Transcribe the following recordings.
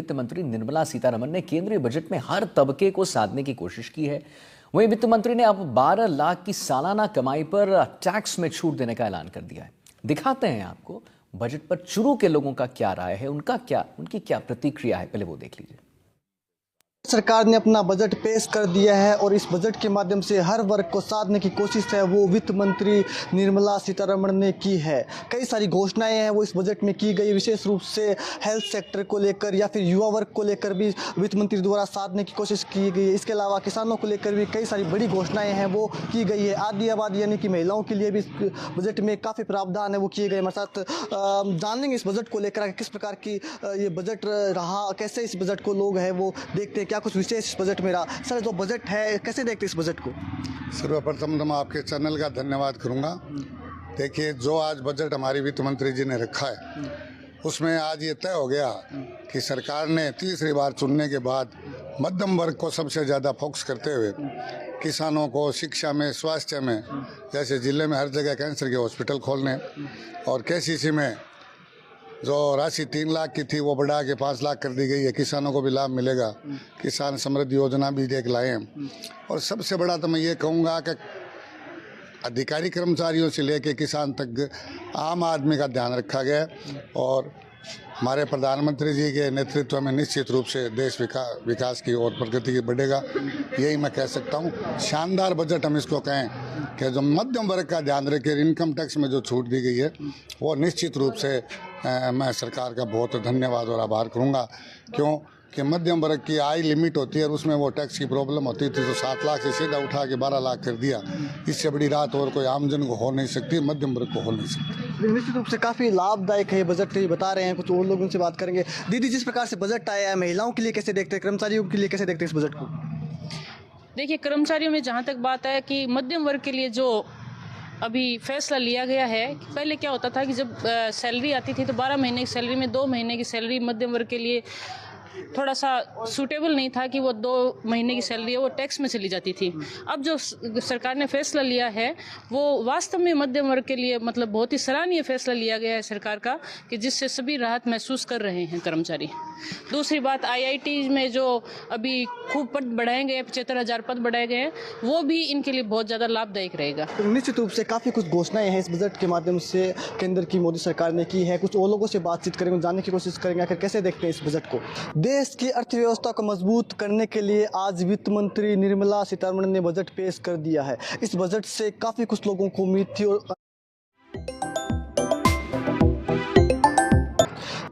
वित्त मंत्री निर्मला सीतारमण ने केंद्रीय बजट में हर तबके को साधने की कोशिश की है। वहीं वित्त मंत्री ने अब 12 लाख की सालाना कमाई पर टैक्स में छूट देने का ऐलान कर दिया है। दिखाते हैं आपको बजट पर चुरू के लोगों का क्या राय है, उनकी क्या प्रतिक्रिया है, पहले वो देख लीजिए। सरकार ने अपना बजट पेश कर दिया है और इस बजट के माध्यम से हर वर्ग को साधने की कोशिश है वो वित्त मंत्री निर्मला सीतारमण ने की है। कई सारी घोषणाएं हैं वो इस बजट में की गई, विशेष रूप से हेल्थ सेक्टर को लेकर या फिर युवा वर्ग को लेकर भी वित्त मंत्री द्वारा साधने की कोशिश की गई है। इसके अलावा किसानों को लेकर भी कई सारी बड़ी घोषणाएं हैं वो की गई है। आदि आबादी यानी कि महिलाओं के लिए भी इस बजट में काफ़ी प्रावधान है वो किए गए। हमारे साथ जानेंगे इस बजट को लेकर किस प्रकार की ये बजट रहा, कैसे इस बजट को लोग हैं वो देखते हैं, क्या कुछ विशेष इस बजट में रहा। सर, जो बजट है कैसे देखते हैं इस बजट को? सर्वप्रथम तो मैं आपके चैनल का धन्यवाद करूंगा। देखिए, जो आज बजट हमारी वित्त मंत्री जी ने रखा है उसमें आज ये तय हो गया कि सरकार ने तीसरी बार चुनने के बाद मध्यम वर्ग को सबसे ज़्यादा फोकस करते हुए किसानों को शिक्षा में, स्वास्थ्य में, जैसे ज़िले में हर जगह कैंसर के हॉस्पिटल खोलने और केसीसी में जो राशि 3 लाख की थी वो बढ़ा के 5 लाख कर दी गई है। किसानों को भी लाभ मिलेगा। किसान समृद्धि योजना भी एक लाए हैं। और सबसे बड़ा तो मैं ये कहूँगा कि अधिकारी कर्मचारियों से लेकर किसान तक आम आदमी का ध्यान रखा गया है और हमारे प्रधानमंत्री जी के नेतृत्व में निश्चित रूप से देश विकास की और प्रगति की बढ़ेगा, यही मैं कह सकता हूँ। शानदार बजट हम इसको कहें कि जो मध्यम वर्ग का ध्यान रखे, इनकम टैक्स में जो छूट दी गई है वो निश्चित रूप से मैं सरकार का बहुत धन्यवाद और आभार करूँगा। क्यों कि मध्यम वर्ग की आय लिमिट होती है और उसमें वो टैक्स की प्रॉब्लम होती थी, तो 7 लाख से सीधा उठा के 12 लाख कर दिया। इससे बड़ी रात और कोई आमजन को हो नहीं सकती, मध्यम वर्ग को हो नहीं सकती। निश्चित रूप से काफ़ी लाभदायक है ये बजट, ये बता रहे हैं। कुछ और लोगों से बात करेंगे। दीदी, जिस प्रकार से बजट आया है महिलाओं के लिए कैसे देखते हैं, कर्मचारियों के लिए कैसे देखते हैं इस बजट को? देखिए, कर्मचारियों में जहाँ तक बात है कि मध्यम वर्ग के लिए जो अभी फैसला लिया गया है, पहले क्या होता था कि जब सैलरी आती थी तो 12 महीने की सैलरी में 2 महीने की सैलरी मध्यम वर्ग के लिए थोड़ा सा सूटेबल नहीं था कि वो 2 महीने की सैलरी है वो टैक्स में चली जाती थी। अब जो सरकार ने फैसला लिया है वो वास्तव में मध्यम वर्ग के लिए मतलब बहुत ही सराहनीय फैसला लिया गया है सरकार का, कि जिससे सभी राहत महसूस कर रहे हैं कर्मचारी। दूसरी बात, IIT में जो अभी खूब पद बढ़ाए गए, 75,000 पद बढ़ाए गए हैं, वो भी इनके लिए बहुत ज़्यादा लाभदायक रहेगा। तो निश्चित रूप से काफ़ी कुछ घोषणाएं हैं इस बजट के माध्यम से केंद्र की मोदी सरकार ने की है। कुछ और लोगों से बातचीत करेंगे, जानने की कोशिश करेंगे आखिर कैसे देखते हैं इस बजट को। देश की अर्थव्यवस्था को मजबूत करने के लिए आज वित्त मंत्री निर्मला सीतारमण ने बजट पेश कर दिया है। इस बजट से काफ़ी कुछ लोगों को उम्मीद थी और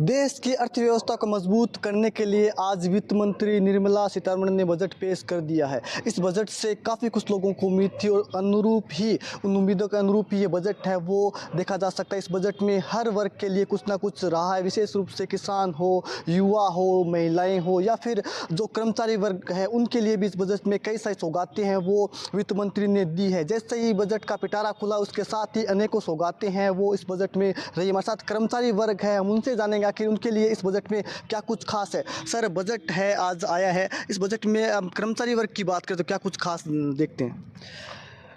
देश की अर्थव्यवस्था को मजबूत करने के लिए आज वित्त मंत्री निर्मला सीतारमण ने बजट पेश कर दिया है। इस बजट से काफ़ी कुछ लोगों को उम्मीद थी और उन उम्मीदों के अनुरूप ही ये बजट है वो देखा जा सकता है। इस बजट में हर वर्ग के लिए कुछ ना कुछ रहा है, विशेष रूप से किसान हो, युवा हो, महिलाएं हो या फिर जो कर्मचारी वर्ग है उनके लिए भी इस बजट में कई सारी सौगातें हैं वो वित्त मंत्री ने दी है। जैसे ही बजट का पिटारा खुला उसके साथ ही अनेकों सौगातें हैं वो इस बजट में रही। हमारे साथ कर्मचारी वर्ग है, हम उनसे जानेंगे कि उनके लिए इस बजट में क्या कुछ खास है। सर, बजट है आज आया है, इस बजट में कर्मचारी वर्ग की बात करें तो क्या कुछ खास देखते हैं?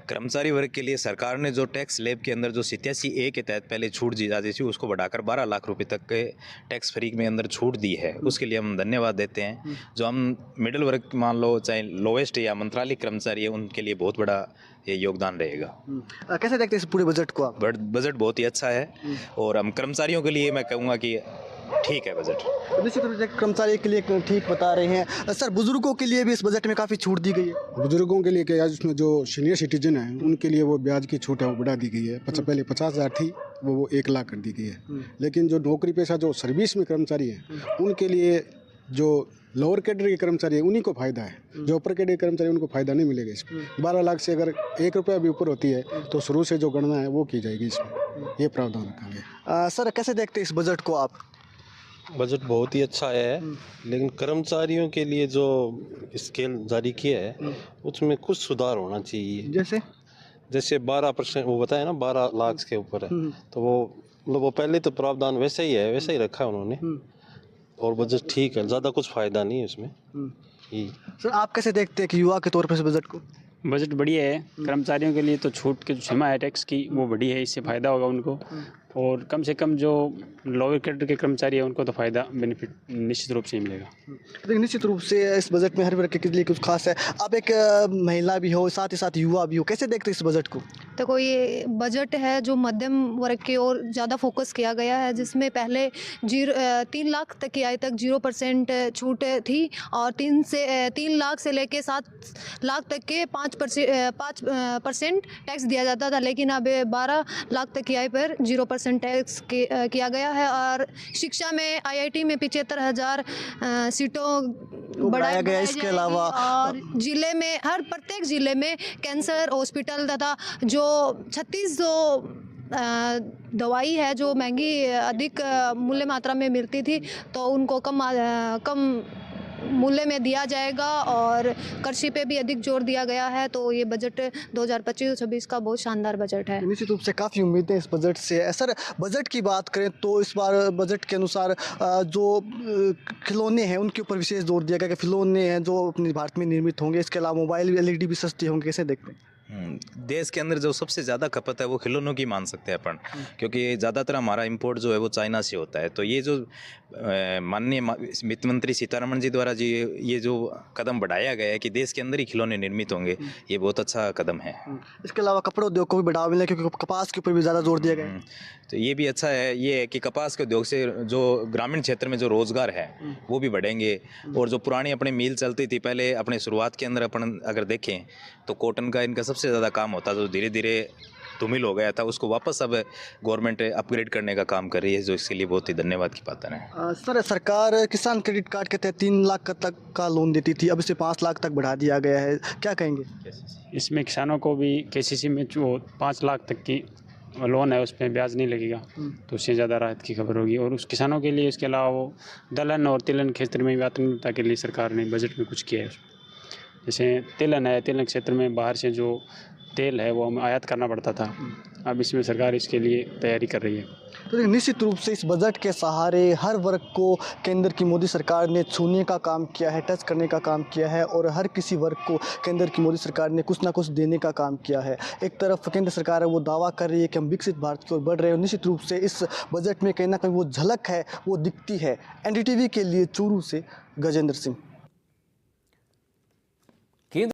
कर्मचारी वर्ग के लिए सरकार ने जो टैक्स स्लैब के अंदर जो 87A के तहत पहले छूट दी जाती थी उसको बढ़ाकर 12 लाख रुपए तक के टैक्स फ्री में अंदर छूट दी है, उसके लिए हम धन्यवाद देते हैं। जो हम मिडिल वर्ग मान लो, चाहे लोवेस्ट या मंत्रालय कर्मचारी है, उनके लिए बहुत बड़ा ये योगदान रहेगा। कैसे देखते हैं इस पूरे बजट को आप? बजट बहुत ही अच्छा है और हम कर्मचारियों के लिए मैं कहूँगा कि ठीक है बजट। निश्चित रूप से कर्मचारी के लिए ठीक बता रहे हैं। सर, बुजुर्गों के लिए भी इस बजट में काफ़ी छूट दी गई है। बुजुर्गों के लिए क्या, उसमें जो सीनियर सिटीजन हैं उनके लिए वो ब्याज की छूट है वो बढ़ा दी गई है। पहले 50,000 थी वो 1 लाख कर दी गई है। लेकिन जो नौकरी पेशा जो सर्विस में कर्मचारी हैं उनके लिए जो लोअर कैटेगरी के कर्मचारी है उन्हीं को फ़ायदा है, जो अपर कैटेगरी कर्मचारी उनको फ़ायदा नहीं मिलेगा इसमें। 12 लाख से अगर 1 रुपया भी ऊपर होती है तो शुरू से जो गणना है वो की जाएगी, इसमें ये प्रावधान रखा गया। सर, कैसे देखते हैं इस बजट को आप? बजट बहुत ही अच्छा है, लेकिन कर्मचारियों के लिए जो स्केल जारी किया है उसमें कुछ सुधार होना चाहिए। जैसे 12% वो बताया ना, 12 लाख के ऊपर है तो वो मतलब वो पहले तो प्रावधान वैसे ही है, वैसे ही रखा है उन्होंने और बजट ठीक है, ज़्यादा कुछ फ़ायदा नहीं है उसमें। सर, आप कैसे देखते हैं कि युवा के तौर पर इस बजट को? बजट बढ़िया है। कर्मचारियों के लिए तो छूट की जो सीमा है टैक्स की वो बढ़ी है, इससे फ़ायदा होगा उनको। और कम से कम जो लोअर कैडर के कर्मचारी हैं उनको तो फ़ायदा बेनिफिट निश्चित रूप से ही मिलेगा। लेकिन निश्चित रूप से इस बजट में हर वर्ग के लिए कुछ खास है। आप एक महिला भी हो, साथ ही साथ युवा भी हो, कैसे देखते हैं इस बजट को? देखो, ये बजट है जो मध्यम वर्ग की ओर ज़्यादा फोकस किया गया है, जिसमें पहले 3 लाख तक की आय तक 0% छूट थी और 3 लाख से लेके 7 लाख तक के 5% टैक्स दिया जाता था, लेकिन अब 12 लाख तक की आय पर 0% टैक्स किया गया है। और शिक्षा में IIT में 75,000 सीटों बढ़ाया गया। इसके अलावा और जिले में प्रत्येक जिले में कैंसर हॉस्पिटल तथा जो 3600 दवाई है जो महंगी अधिक मूल्य मात्रा में मिलती थी, तो उनको कम मूल्य में दिया जाएगा और कृषि पे भी अधिक जोर दिया गया है। तो ये बजट 2025-26 का बहुत शानदार बजट है। निश्चित रूप से काफ़ी उम्मीदें इस बजट से है। सर, बजट की बात करें तो इस बार बजट के अनुसार जो खिलौने हैं उनके ऊपर विशेष जोर दिया गया कि खिलौने हैं जो अपने भारत में निर्मित होंगे। इसके अलावा मोबाइल LED भी सस्ते होंगे। कैसे देखते हैं? देश के अंदर जो सबसे ज़्यादा खपत है वो खिलौनों की मान सकते हैं अपन, क्योंकि ज़्यादातर हमारा इंपोर्ट जो है वो चाइना से होता है। तो ये जो माननीय वित्त मंत्री सीतारमण जी द्वारा ये जो कदम बढ़ाया गया है कि देश के अंदर ही खिलौने निर्मित होंगे, ये बहुत अच्छा कदम है। इसके अलावा कपड़े उद्योग को भी बढ़ावा मिला क्योंकि कपास के ऊपर भी ज़्यादा जोर दिया गया है। तो ये भी अच्छा है। ये है कि कपास के उद्योग से जो ग्रामीण क्षेत्र में जो रोज़गार है वो भी बढ़ेंगे। और जो पुरानी अपनी मिल चलती थी पहले अपने शुरुआत के अंदर अपन अगर देखें तो कॉटन का इनका सबसे ज़्यादा काम होता था, जो धीरे धीरे धूमिल हो गया था, उसको वापस अब गवर्नमेंट अपग्रेड करने का काम कर रही है, जो इसके लिए बहुत ही धन्यवाद की बात है। सर, सरकार किसान क्रेडिट कार्ड के तहत 3 लाख तक का लोन देती थी, अब इसे 5 लाख तक बढ़ा दिया गया है। क्या कहेंगे? इसमें किसानों को भी KCC में जो 5 लाख तक की लोन है उस पर ब्याज नहीं लगेगा, तो उससे ज़्यादा राहत की खबर होगी। और उस किसानों के लिए इसके अलावा वो दलहन और तिलहन क्षेत्र में भी आत्मनिर्भरता के लिए सरकार ने बजट में कुछ किया है। जैसे तिलहन है, तिलहन क्षेत्र में बाहर से जो तेल है वो हमें आयात करना पड़ता था, अब इसमें सरकार इसके लिए तैयारी कर रही है। तो निश्चित रूप से इस बजट के सहारे हर वर्ग को केंद्र की मोदी सरकार ने छूने का काम किया है, टच करने का काम किया है और हर किसी वर्ग को केंद्र की मोदी सरकार ने कुछ ना कुछ देने का काम किया है। एक तरफ केंद्र सरकार है वो दावा कर रही है कि हम विकसित भारत की ओर बढ़ रहे हैं और निश्चित रूप से इस बजट में कहीं ना कहीं वो झलक है वो दिखती है। NDTV के लिए चूरू से गजेंद्र सिंह।